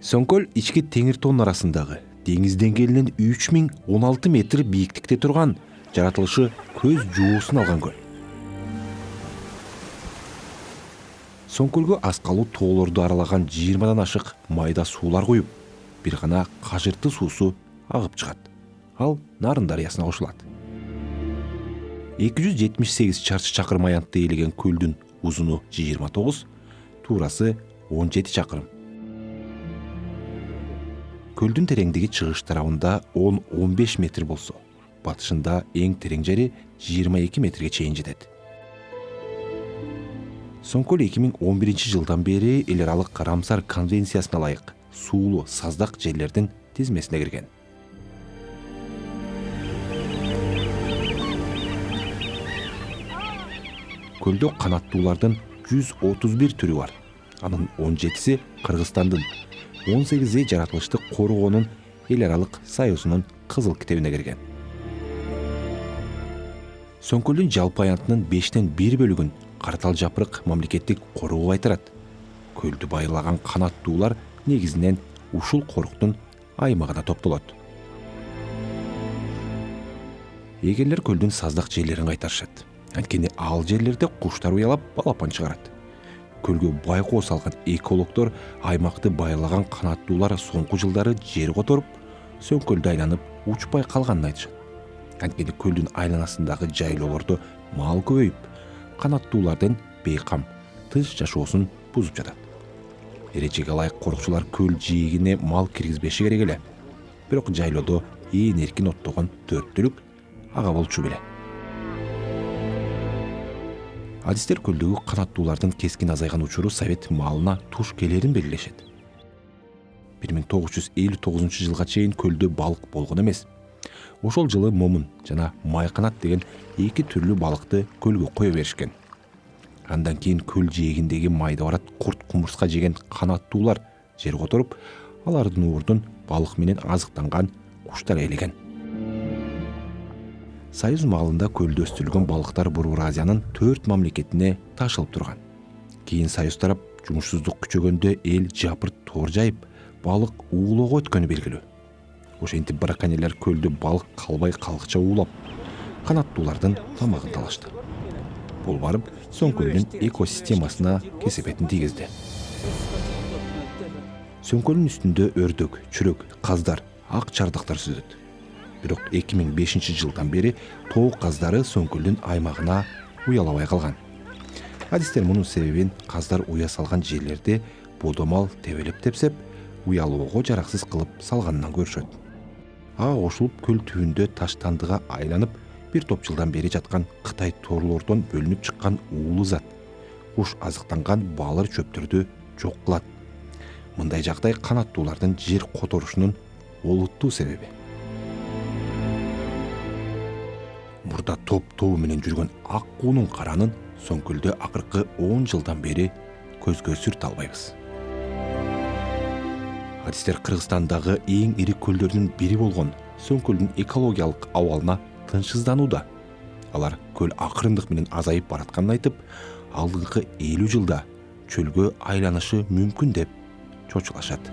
Сөңкөл ички теңир тоонун арасындагы деңиз деңгээлинен 3016 метр бийиктикте турган, жаратылышы көз жуусун алган көл. Сөңкөлгө аскалуу тоолорду аралаган 20дан ашык майда суулар куюп, бир гана кажырты суусу агып чыгат. Ал Нарын дарыясына кошулат. 278 чарчы чакырым аянтты ээлеген көлдүн узуну 29, туурасы 17 чакырым. Көлдүн тереңдиги чыгыш тарабында 10-15 метр болсо, батышында эң терең жери 22 метрге чейин жетет. Сөңкөл 2011 жылдан бери эл аралык Рамсар конвенциясына ылайык суулуу саздак жерлердин тизмесине кирген. Көлдө канаттуулардын 131 түрү бар. Анын 17си Кыргызстандын, 18 жаратылышты коргоонун эл аралык союзунун кызыл китебине кирген. Сөңкөлдүн жалпы аянтынын 5тен 1 бөлүгүн Картал жапырык мамлекеттик коргоо кайтарат. Көлдү байлаган канаттуулар негизинен ушул коруктун аймагына топтолот. Эгерлер көлдүн саздак жерлерин кайтарышат. Анткени ал жерлерде куштар уялап балапан чыгарат. Көлгө байкоо салган экологдор аймакты байлаган канаттуулар соңку жылдары жер которуп, Сөңкөлдү айланып учпай калганын айтышат. Анткени көлдүн айланасындагы жайлоолордо мал көбөйүп, канаттуулардын бейкам тыш жашоосун бузуп жатат. Эрежеге ылайык корукчулар көл жээгине мал киргизбеши керек эле. Бирок жайлоодо ээн эркин оттогон 4 түлүк ага болчу беле. Адистер көлдөгү канаттуулардын кескин азайган учуру Совет малына туш келерин белгилешет. 1959 жылга чейин көлдө балык болгон эмес. Ошол жылы момун жана майканат деген 2 түрлүү балыкты көлгө кое беришкен. Андан кийин көл жээгиндеги майда барат курт кумурска жеген канаттуулар жер которуп, алардын уурдун балык менен азыктанган куштар ээлеген. Союз маалында көлдө өстүрүлгөн балыктар Борбор Азиянын 4 мамлекетине ташылып турган. Кийин Союз тарап жумушсуздук күчөгөндө эл жапырт тоор жайып, балык уулоого өткөнү белгилүү. Ошентип браконьерлер көлдө балык калбай калгыча уулап, канаттуулардын тамагын талашты. Бул барып Сөңкөлдүн экосистемасына кесепетин тийгизди. Сөңкөлдүн үстүндө өрдөк, чүрөк, каздар, ак чардактар сүзөт. Бирок 2005 жылдан бери тоок каздары Сөңкөлдүн аймагына уялабай калган. Адистер мунун себебин каздар уя салган жерлерде бодомал тебелеп тепсеп, уялоого жараксыз кылып салганынан көрүшөт. Ага кошулуп көл түбүндө таштандыга айланып, бир топ жылдан бери жаткан Кытай торлордон бөлүнүп чыккан уулуу зат куш азыктанган баалар чөптөрдү жок кылат. Мындай жагдай канаттуулардын жер которушунун олуттуу себеби. Мурда топ-тобу менен жүргөн ак куунун каранын Сөңкөлдө акыркы 10 жылдан бери көзгө сүртө албайбыз. Адистер Кыргызстандагы эң ири көлдөрдүн бири болгон Сөңкөлдүн экологиялык абалына тынчсызданууда. Алар көл акырындык менен азайып баратканын айтып, алдыңкы 50 жылда чөлгө айланышы мүмкүн деп чочулашат.